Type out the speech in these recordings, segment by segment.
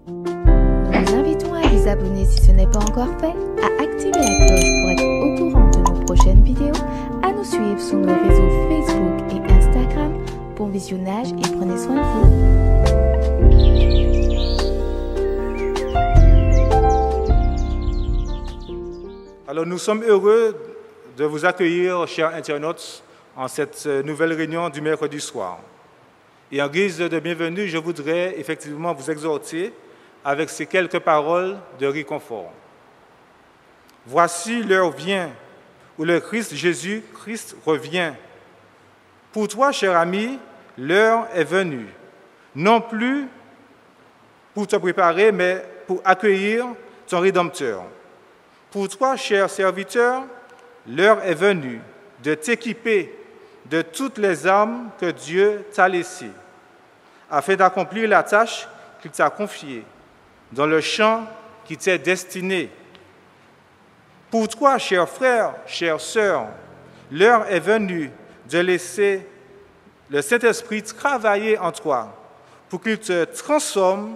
Nous vous invitons à vous abonner si ce n'est pas encore fait, à activer la cloche pour être au courant de nos prochaines vidéos, à nous suivre sur nos réseaux Facebook et Instagram. Bon visionnage et prenez soin de vous. Alors nous sommes heureux de vous accueillir, chers internautes, en cette nouvelle réunion du mercredi soir. Et en guise de bienvenue, je voudrais effectivement vous exhorter avec ces quelques paroles de réconfort. Voici l'heure vient où le Christ Jésus-Christ revient. Pour toi, cher ami, l'heure est venue, non plus pour te préparer, mais pour accueillir ton Rédempteur. Pour toi, cher serviteur, l'heure est venue de t'équiper de toutes les armes que Dieu t'a laissées, afin d'accomplir la tâche qu'il t'a confiée, dans le champ qui t'est destiné. Pour toi, cher frère, chère sœur, l'heure est venue de laisser le Saint-Esprit travailler en toi pour qu'il te transforme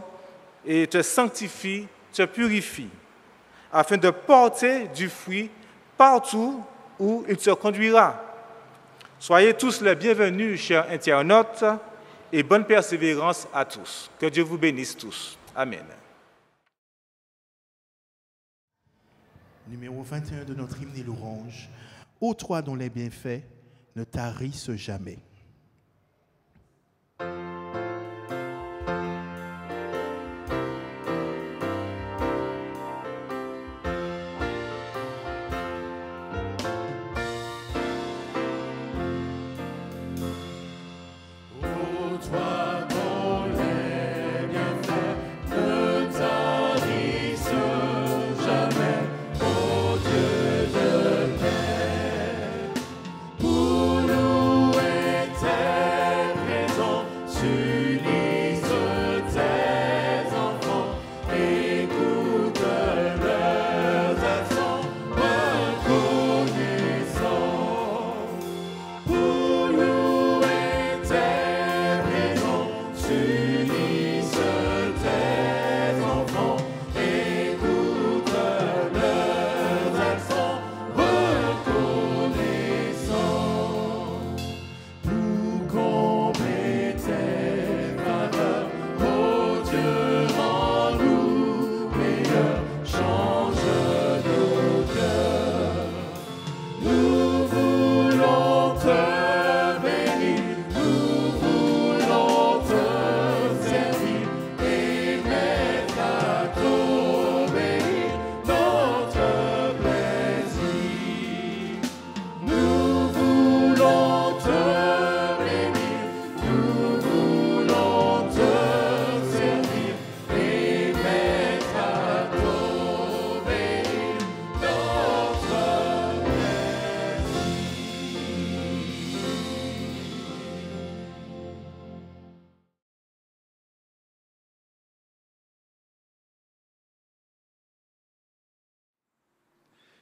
et te sanctifie, te purifie, afin de porter du fruit partout où il te conduira. Soyez tous les bienvenus, chers internautes, et bonne persévérance à tous. Que Dieu vous bénisse tous. Amen. Numéro 21 de notre hymne et louange. Ô toi dont les bienfaits ne tarissent jamais.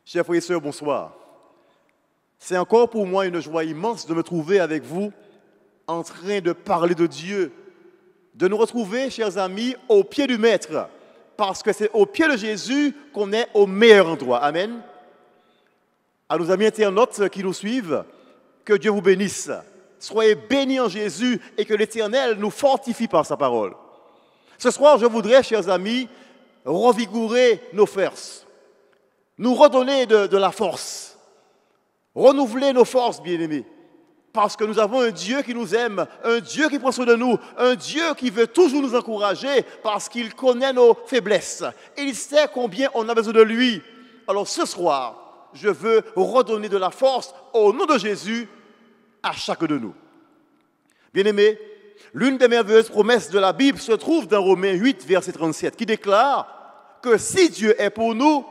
Chers frères et sœurs, bonsoir. C'est encore pour moi une joie immense de me trouver avec vous en train de parler de Dieu, de nous retrouver, chers amis, au pied du Maître, parce que c'est au pied de Jésus qu'on est au meilleur endroit. Amen. À nos amis internautes qui nous suivent, que Dieu vous bénisse. Soyez bénis en Jésus et que l'Éternel nous fortifie par sa parole. Ce soir, je voudrais, chers amis, revigorer nos forces. Nous redonner de la force, renouveler nos forces, bien-aimés, parce que nous avons un Dieu qui nous aime, un Dieu qui prend soin de nous, un Dieu qui veut toujours nous encourager parce qu'il connaît nos faiblesses. Il sait combien on a besoin de lui. Alors ce soir, je veux redonner de la force au nom de Jésus à chacun de nous. Bien-aimés, l'une des merveilleuses promesses de la Bible se trouve dans Romains 8, verset 37, qui déclare que si Dieu est pour nous,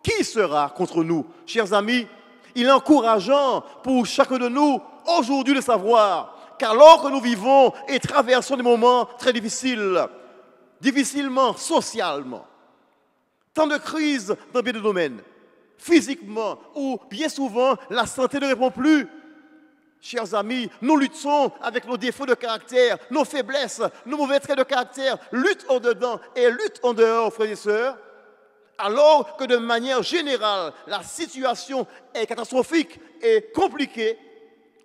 qui sera contre nous? Chers amis, il est encourageant pour chacun de nous aujourd'hui de savoir qu'alors que nous vivons et traversons des moments très difficiles, difficilement socialement, tant de crises dans bien des domaines, physiquement, où bien souvent la santé ne répond plus, Chers amis, nous luttons avec nos défauts de caractère, nos faiblesses, nos mauvais traits de caractère, lutte en dedans et lutte en dehors, frères et sœurs. Alors que de manière générale, la situation est catastrophique et compliquée,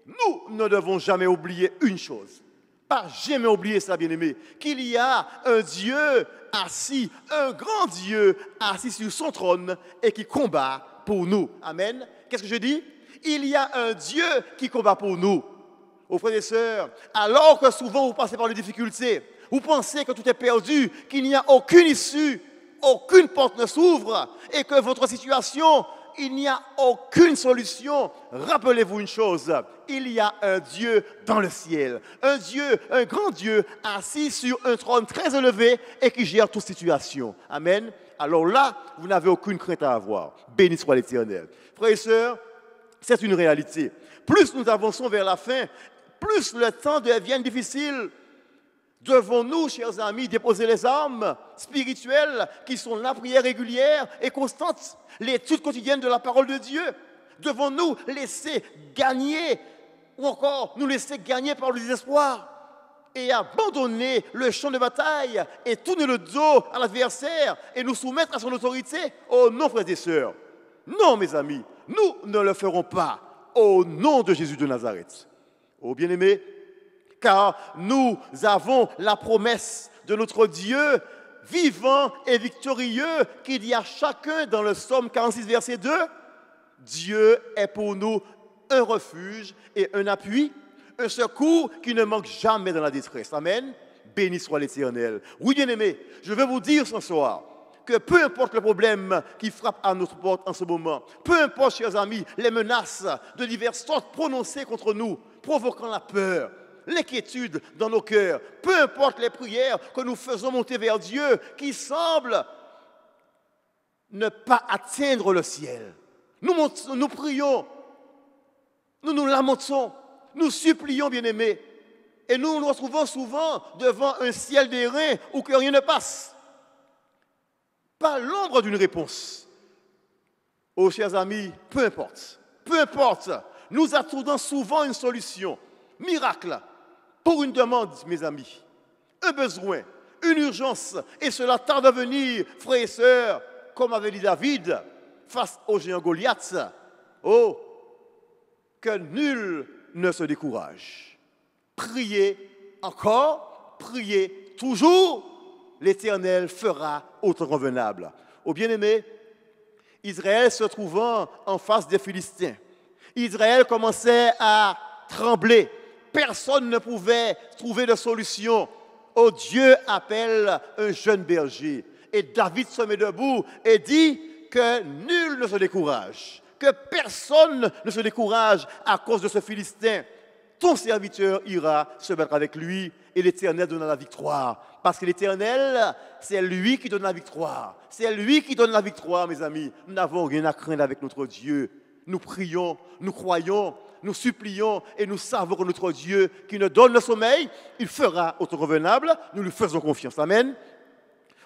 nous ne devons jamais oublier une chose. Pas jamais oublier ça, bien-aimé, qu'il y a un Dieu assis, un grand Dieu assis sur son trône et qui combat pour nous. Amen. Qu'est-ce que je dis? Il y a un Dieu qui combat pour nous. Aux frères et sœurs, alors que souvent vous passez par les difficultés, vous pensez que tout est perdu, qu'il n'y a aucune issue, aucune porte ne s'ouvre et que votre situation, il n'y a aucune solution. Rappelez-vous une chose, il y a un Dieu dans le ciel, un Dieu, un grand Dieu assis sur un trône très élevé et qui gère toute situation. Amen. Alors là, vous n'avez aucune crainte à avoir. Béni soit l'Éternel. Frères et sœurs, c'est une réalité. Plus nous avançons vers la fin, plus le temps devient difficile. Devons-nous, chers amis, déposer les armes spirituelles qui sont la prière régulière et constante, l'étude quotidienne de la parole de Dieu? Devons-nous laisser gagner ou encore nous laisser gagner par le désespoir et abandonner le champ de bataille et tourner le dos à l'adversaire et nous soumettre à son autorité? Oh non, frères et sœurs. Non, mes amis, nous ne le ferons pas au nom de Jésus de Nazareth. Oh bien-aimés, car nous avons la promesse de notre Dieu vivant et victorieux qu'il y a chacun dans le Psaume 46, verset 2. Dieu est pour nous un refuge et un appui, un secours qui ne manque jamais dans la détresse. Amen. Béni soit l'Éternel. Oui, bien-aimés, je veux vous dire ce soir que peu importe le problème qui frappe à notre porte en ce moment, peu importe, chers amis, les menaces de diverses sortes prononcées contre nous, provoquant la peur, l'inquiétude dans nos cœurs, peu importe les prières que nous faisons monter vers Dieu qui semblent ne pas atteindre le ciel. Nous prions, nous nous lamentons, nous supplions, bien-aimés, et nous nous retrouvons souvent devant un ciel d'airain où que rien ne passe. Pas l'ombre d'une réponse. Oh, chers amis, peu importe, nous attendons souvent une solution, miracle, pour une demande, mes amis, un besoin, une urgence, et cela tarde à venir, frères et sœurs, comme avait dit David, face au géant Goliath. Oh, que nul ne se décourage. Priez encore, priez toujours, l'Éternel fera autant convenable. Ô bien-aimés, Israël se trouvant en face des Philistins, Israël commençait à trembler. Personne ne pouvait trouver de solution. Oh, Dieu appelle un jeune berger. Et David se met debout et dit que nul ne se décourage, que personne ne se décourage à cause de ce Philistin. Ton serviteur ira se battre avec lui et l'Éternel donnera la victoire. Parce que l'Éternel, c'est lui qui donne la victoire. C'est lui qui donne la victoire, mes amis. Nous n'avons rien à craindre avec notre Dieu. Nous prions, nous croyons, nous supplions et nous savons que notre Dieu qui nous donne le sommeil, il fera autant convenable. Nous lui faisons confiance. Amen.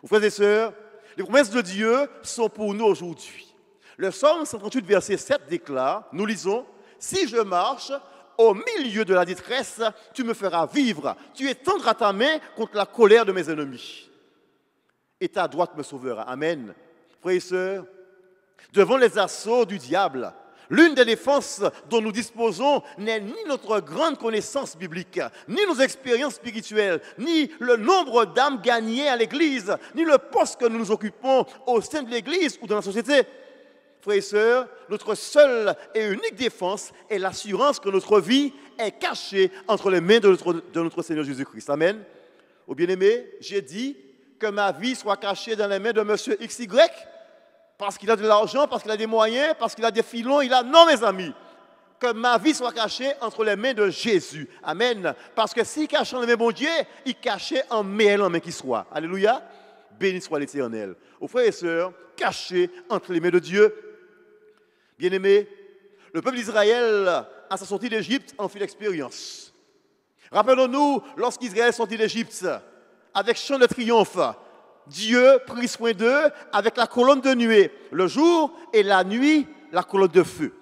Frères et sœurs, les promesses de Dieu sont pour nous aujourd'hui. Le Psaume 138, verset 7 déclare, nous lisons, « Si je marche au milieu de la détresse, tu me feras vivre. Tu étendras ta main contre la colère de mes ennemis. Et ta droite me sauvera. » Amen. Frères et sœurs, devant les assauts du diable, l'une des défenses dont nous disposons n'est ni notre grande connaissance biblique, ni nos expériences spirituelles, ni le nombre d'âmes gagnées à l'Église, ni le poste que nous nous occupons au sein de l'Église ou dans la société. Frères et sœurs, notre seule et unique défense est l'assurance que notre vie est cachée entre les mains de notre Seigneur Jésus-Christ. Amen. Au bien-aimé, j'ai dit que ma vie soit cachée dans les mains de monsieur XY, parce qu'il a de l'argent, parce qu'il a des moyens, parce qu'il a des filons, Non, mes amis, que ma vie soit cachée entre les mains de Jésus. Amen. Parce que s'il cachait en les mains de bon Dieu, il cachait en meilleur en main qui soit. Alléluia. Béni soit l'Éternel. Aux frères et sœurs, cachés entre les mains de Dieu. Bien-aimés, le peuple d'Israël, à sa sortie d'Égypte, en fit l'expérience. Rappelons-nous, lorsqu'Israël sortit d'Égypte, avec chant de triomphe, Dieu prit soin d'eux avec la colonne de nuée, le jour et la nuit, la colonne de feu.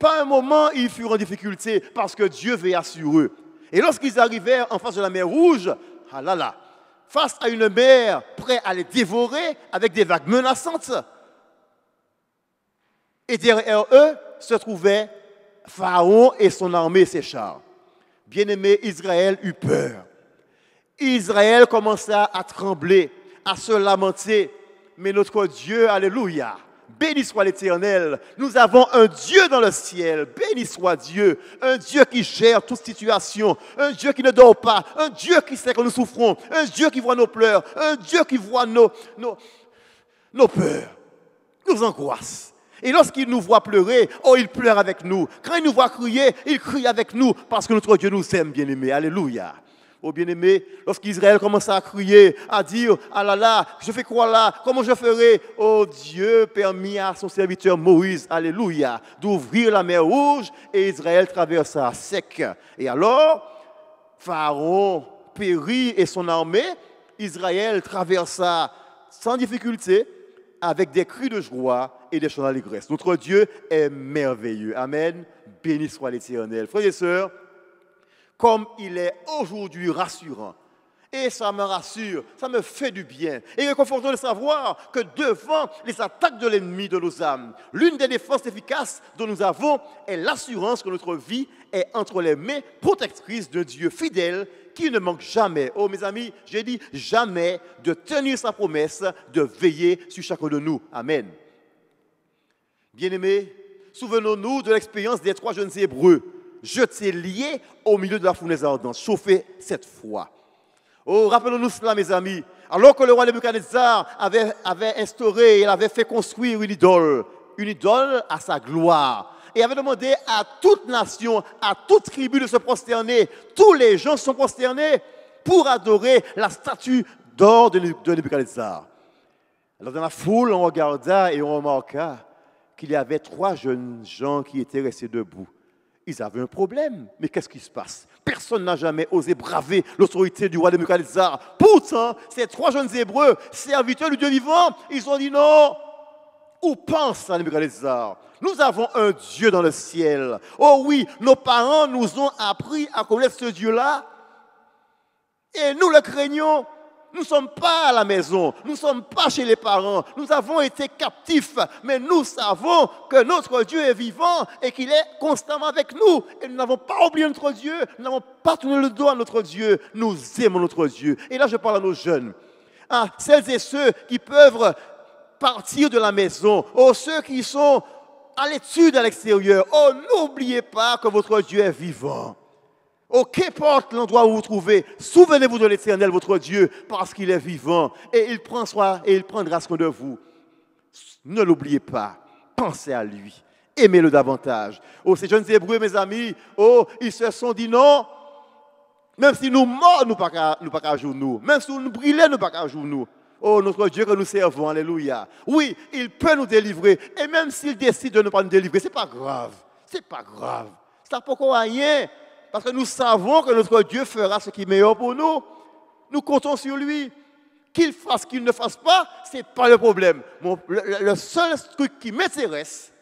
Pas un moment ils furent en difficulté parce que Dieu veilla sur eux. Et lorsqu'ils arrivèrent en face de la mer Rouge, ah là là, face à une mer prête à les dévorer avec des vagues menaçantes, et derrière eux se trouvaient Pharaon et son armée et ses chars. Bien-aimé, Israël eut peur. Israël commença à trembler, à se lamenter. Mais notre Dieu, alléluia, béni soit l'Éternel. Nous avons un Dieu dans le ciel. Béni soit Dieu. Un Dieu qui gère toute situation. Un Dieu qui ne dort pas. Un Dieu qui sait que nous souffrons. Un Dieu qui voit nos pleurs. Un Dieu qui voit nos peurs, nos angoisses. Et lorsqu'il nous voit pleurer, oh, il pleure avec nous. Quand il nous voit crier, il crie avec nous. Parce que notre Dieu nous aime, bien-aimés. Alléluia. Oh bien-aimé, lorsqu'Israël commença à crier, à dire, ah là là, je fais quoi là, comment je ferai? Oh Dieu permit à son serviteur Moïse, alléluia, d'ouvrir la mer Rouge et Israël traversa à sec. Et alors, Pharaon périt et son armée, Israël traversa sans difficulté avec des cris de joie et des chants d'allégresse. Notre Dieu est merveilleux. Amen. Béni soit l'Éternel. Frères et sœurs, comme il est aujourd'hui rassurant. Et ça me rassure, ça me fait du bien. Et réconfortant de savoir que devant les attaques de l'ennemi de nos âmes, l'une des défenses efficaces dont nous avons est l'assurance que notre vie est entre les mains protectrices de Dieu fidèle qui ne manque jamais, oh mes amis, j'ai dit jamais, de tenir sa promesse, de veiller sur chacun de nous. Amen. Bien-aimés, souvenons-nous de l'expérience des 3 jeunes Hébreux, jetés liés au milieu de la fournaise ardente, chauffés 7 fois. Oh, rappelons-nous cela, mes amis. Alors que le roi Nebuchadnezzar avait instauré, il avait fait construire une idole à sa gloire, et avait demandé à toute nation, à toute tribu de se prosterner. Tous les gens sont prosternés pour adorer la statue d'or de Nebuchadnezzar. Alors dans la foule, on regarda et on remarqua qu'il y avait 3 jeunes gens qui étaient restés debout. Ils avaient un problème. Mais qu'est-ce qui se passe? Personne n'a jamais osé braver l'autorité du roi Nebuchadnezzar. Pourtant, ces 3 jeunes Hébreux, serviteurs du Dieu vivant, ils ont dit non. Ou pense à Nebuchadnezzar. Nous avons un Dieu dans le ciel. Oh oui, nos parents nous ont appris à connaître ce Dieu-là. Et nous le craignons. Nous ne sommes pas à la maison, nous ne sommes pas chez les parents, nous avons été captifs, mais nous savons que notre Dieu est vivant et qu'il est constamment avec nous. Et nous n'avons pas oublié notre Dieu, nous n'avons pas tourné le dos à notre Dieu, nous aimons notre Dieu. Et là, je parle à nos jeunes, à celles et ceux qui peuvent partir de la maison, ou ceux qui sont à l'étude à l'extérieur. Oh, n'oubliez pas que votre Dieu est vivant. Oh, qu'importe l'endroit où vous vous trouvez, souvenez-vous de l'Éternel, votre Dieu, parce qu'il est vivant et il prendra soin de vous. Ne l'oubliez pas, pensez à lui, aimez-le davantage. Oh, ces jeunes Hébreux, mes amis, oh, ils se sont dit non, même si nous morts, nous pas qu'à jour nous, même si nous brûlons, nous pas qu'à jour nous. Oh, notre Dieu que nous servons, alléluia. Oui, il peut nous délivrer, et même s'il décide de ne pas nous délivrer, c'est pas grave, ça n'a pas rien. Parce que nous savons que notre Dieu fera ce qui est meilleur pour nous. Nous comptons sur lui. Qu'il fasse, qu'il ne fasse pas, ce n'est pas le problème. Le seul truc qui m'intéresse,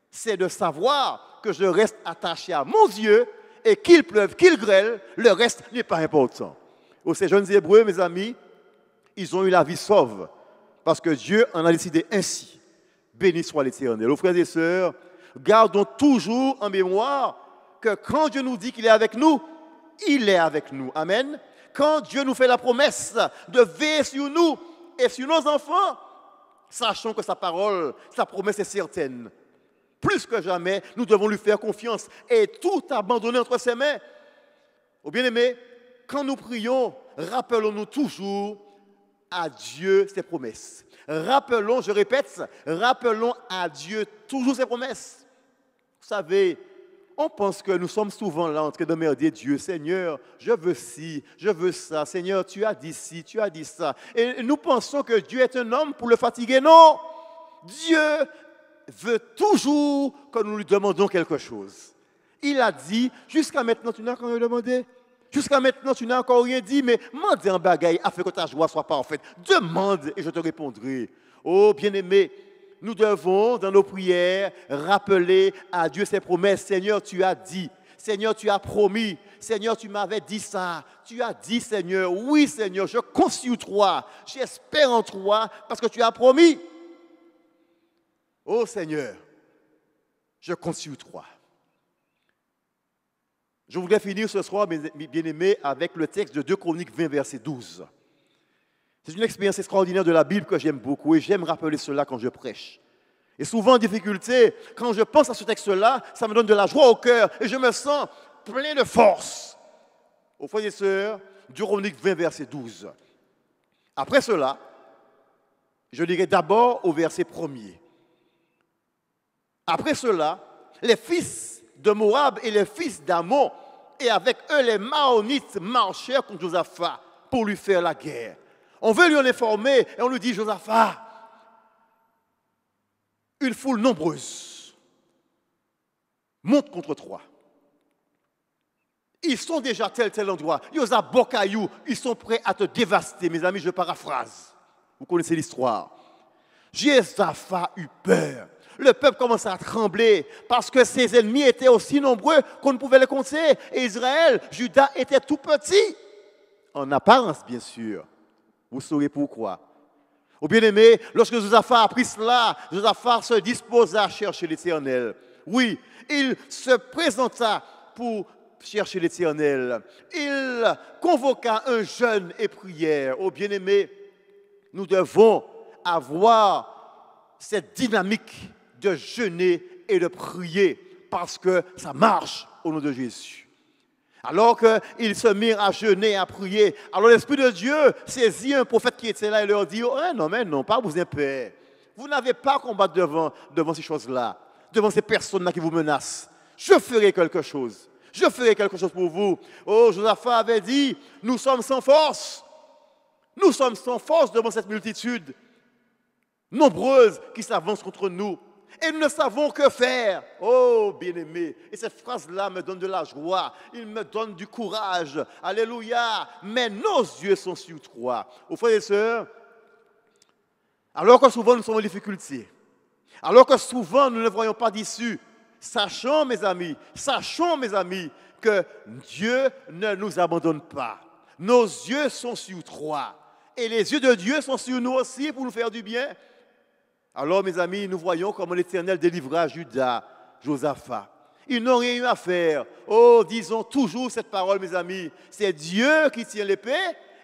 c'est de savoir que je reste attaché à mon Dieu et qu'il pleuve, qu'il grêle, le reste n'est pas important. Oh, ces jeunes Hébreux, mes amis, ils ont eu la vie sauve parce que Dieu en a décidé ainsi. Béni soit l'Éternel. Aux frères et sœurs, gardons toujours en mémoire que quand Dieu nous dit qu'il est avec nous, il est avec nous. Amen. Quand Dieu nous fait la promesse de veiller sur nous et sur nos enfants, sachons que sa parole, sa promesse est certaine. Plus que jamais, nous devons lui faire confiance et tout abandonner entre ses mains. Oh bien-aimés, quand nous prions, rappelons-nous toujours à Dieu ses promesses. Rappelons, je répète, rappelons à Dieu toujours ses promesses. Vous savez, on pense que nous sommes souvent là en train de merder Dieu. Seigneur, je veux ci, je veux ça. Seigneur, tu as dit ci, tu as dit ça. Et nous pensons que Dieu est un homme pour le fatiguer. Non, Dieu veut toujours que nous lui demandions quelque chose. Il a dit, jusqu'à maintenant, tu n'as encore rien demandé. Jusqu'à maintenant, tu n'as encore rien dit, mais demande un bagaille afin que ta joie soit parfaite. Demande et je te répondrai. Oh, bien-aimé, nous devons, dans nos prières, rappeler à Dieu ses promesses. Seigneur, tu as dit. Seigneur, tu as promis. Seigneur, tu m'avais dit ça. Tu as dit, Seigneur. Oui, Seigneur, je compte sur toi. J'espère en toi parce que tu as promis. Oh Seigneur, je compte sur toi. Je voudrais finir ce soir, mes bien-aimés, avec le texte de 2 Chroniques 20, verset 12. C'est une expérience extraordinaire de la Bible que j'aime beaucoup et j'aime rappeler cela quand je prêche. Et souvent en difficulté, quand je pense à ce texte-là, ça me donne de la joie au cœur et je me sens plein de force. Aux frères et sœurs, 2 Chroniques 20, verset 12. Après cela, je lirai d'abord au verset 1er. Après cela, les fils de Moab et les fils d'Ammon, et avec eux les Maonites marchèrent contre Josaphat pour lui faire la guerre. On veut lui en informer et on lui dit, Josaphat, une foule nombreuse monte contre toi. Ils sont déjà tel endroit. Ils ont Bocaillou, ils sont prêts à te dévaster. Mes amis, je paraphrase. Vous connaissez l'histoire. Josaphat eut peur. Le peuple commença à trembler parce que ses ennemis étaient aussi nombreux qu'on ne pouvait les compter. Et Israël, Juda était tout petit. En apparence, bien sûr. Vous saurez pourquoi. Au bien-aimé, lorsque Josaphat apprit cela, Josaphat se disposa à chercher l'Éternel. Oui, il se présenta pour chercher l'Éternel. Il convoqua un jeûne et prière. Au bien-aimé, nous devons avoir cette dynamique de jeûner et de prier parce que ça marche au nom de Jésus. Alors qu'ils se mirent à jeûner, à prier, alors l'Esprit de Dieu saisit un prophète qui était là et leur dit, oh, non, mais non, pas vous ayez peur. Vous n'avez pas à combattre devant ces choses-là, devant ces personnes-là qui vous menacent. Je ferai quelque chose. Je ferai quelque chose pour vous. Oh, Josaphat avait dit, nous sommes sans force. Nous sommes sans force devant cette multitude nombreuse qui s'avance contre nous. Et nous ne savons que faire. Oh, bien-aimé. Et cette phrase-là me donne de la joie. Il me donne du courage. Alléluia. Mais nos yeux sont sur toi. Aux frères et sœurs, alors que souvent nous sommes en difficulté, alors que souvent nous ne voyons pas d'issue, sachons, mes amis, que Dieu ne nous abandonne pas. Nos yeux sont sur toi. Et les yeux de Dieu sont sur nous aussi pour nous faire du bien. Alors, mes amis, nous voyons comment l'Éternel délivra Juda, Josaphat. Ils n'ont rien eu à faire. Oh, disons toujours cette parole, mes amis. C'est Dieu qui tient l'épée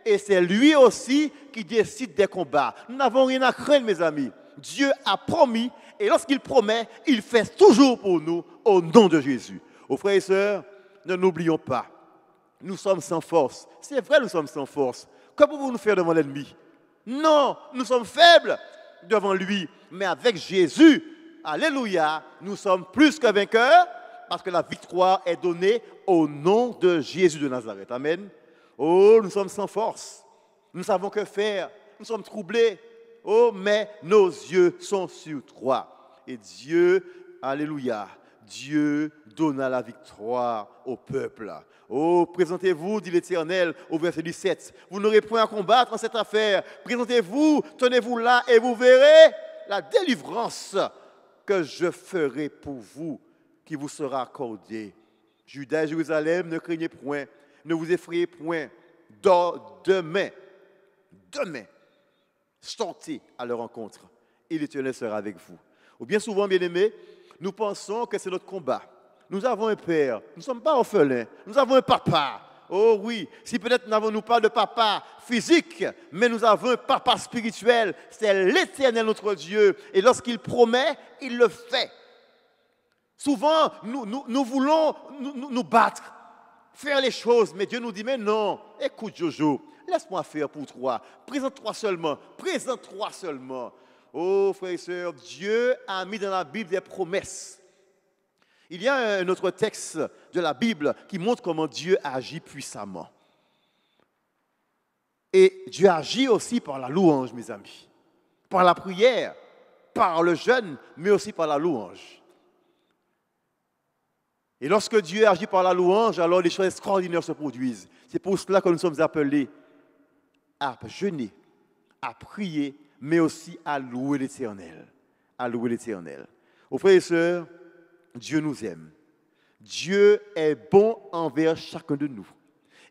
et c'est lui aussi qui décide des combats. Nous n'avons rien à craindre, mes amis. Dieu a promis et lorsqu'il promet, il fait toujours pour nous au nom de Jésus. Aux frères et sœurs, ne l'oublions pas. Nous sommes sans force. C'est vrai, nous sommes sans force. Que pouvons-nous nous faire devant l'ennemi? Non, nous sommes faibles devant lui. Mais avec Jésus, alléluia, nous sommes plus que vainqueurs parce que la victoire est donnée au nom de Jésus de Nazareth. Amen. Oh, nous sommes sans force. Nous ne savons que faire. Nous sommes troublés. Oh, mais nos yeux sont sur toi. Et Dieu, alléluia, Dieu donna la victoire au peuple. Oh, présentez-vous, dit l'Éternel, au verset 17. Vous n'aurez point à combattre en cette affaire. Présentez-vous, tenez-vous là et vous verrez la délivrance que je ferai pour vous, qui vous sera accordée. Juda et Jérusalem, ne craignez point, ne vous effrayez point. Demain, sortez à leur rencontre et l'Éternel sera avec vous. Ou bien souvent, bien-aimés, nous pensons que c'est notre combat. Nous avons un père, nous ne sommes pas orphelins, nous avons un papa. Oh oui, si peut-être n'avons-nous pas de papa physique, mais nous avons un papa spirituel, c'est l'Éternel notre Dieu. Et lorsqu'il promet, il le fait. Souvent, nous voulons nous battre, faire les choses, mais Dieu nous dit, mais non, écoute Jojo, laisse-moi faire pour toi, présente-toi seulement. Oh frères et sœurs, Dieu a mis dans la Bible des promesses. Il y a un autre texte de la Bible qui montre comment Dieu agit puissamment. Et Dieu agit aussi par la louange, mes amis. Par la prière, par le jeûne, mais aussi par la louange. Et lorsque Dieu agit par la louange, alors les choses extraordinaires se produisent. C'est pour cela que nous sommes appelés à jeûner, à prier, mais aussi à louer l'Éternel. à louer l'Éternel. Aux frères et sœurs, Dieu nous aime. Dieu est bon envers chacun de nous.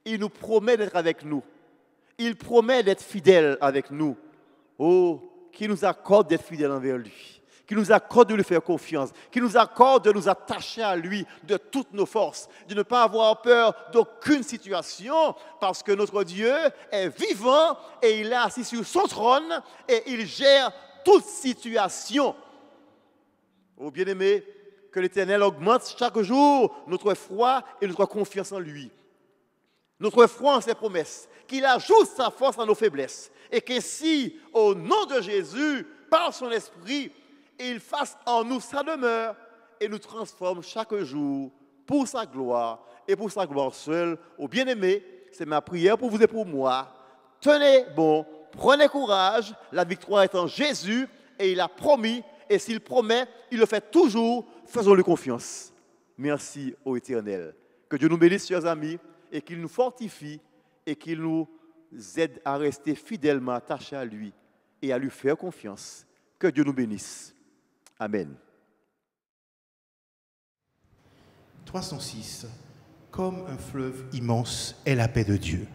Il nous promet d'être avec nous. Il promet d'être fidèle avec nous. Oh, qu'il nous accorde d'être fidèle envers lui. Qu'il nous accorde de lui faire confiance. Qu'il nous accorde de nous attacher à lui de toutes nos forces. De ne pas avoir peur d'aucune situation. Parce que notre Dieu est vivant et il est assis sur son trône et il gère toute situation. Oh bien-aimés, que l'Éternel augmente chaque jour notre foi et notre confiance en lui. Notre foi en ses promesses, qu'il ajoute sa force à nos faiblesses et qu'ainsi, au nom de Jésus, par son esprit, il fasse en nous sa demeure et nous transforme chaque jour pour sa gloire et pour sa gloire seule. Au bien-aimé, c'est ma prière pour vous et pour moi. Tenez bon, prenez courage, la victoire est en Jésus et il a promis, et s'il promet, il le fait toujours, faisons-lui confiance. Merci au Éternel. Que Dieu nous bénisse, chers amis, et qu'il nous fortifie et qu'il nous aide à rester fidèlement attachés à lui et à lui faire confiance. Que Dieu nous bénisse. Amen. 306. Comme un fleuve immense est la paix de Dieu.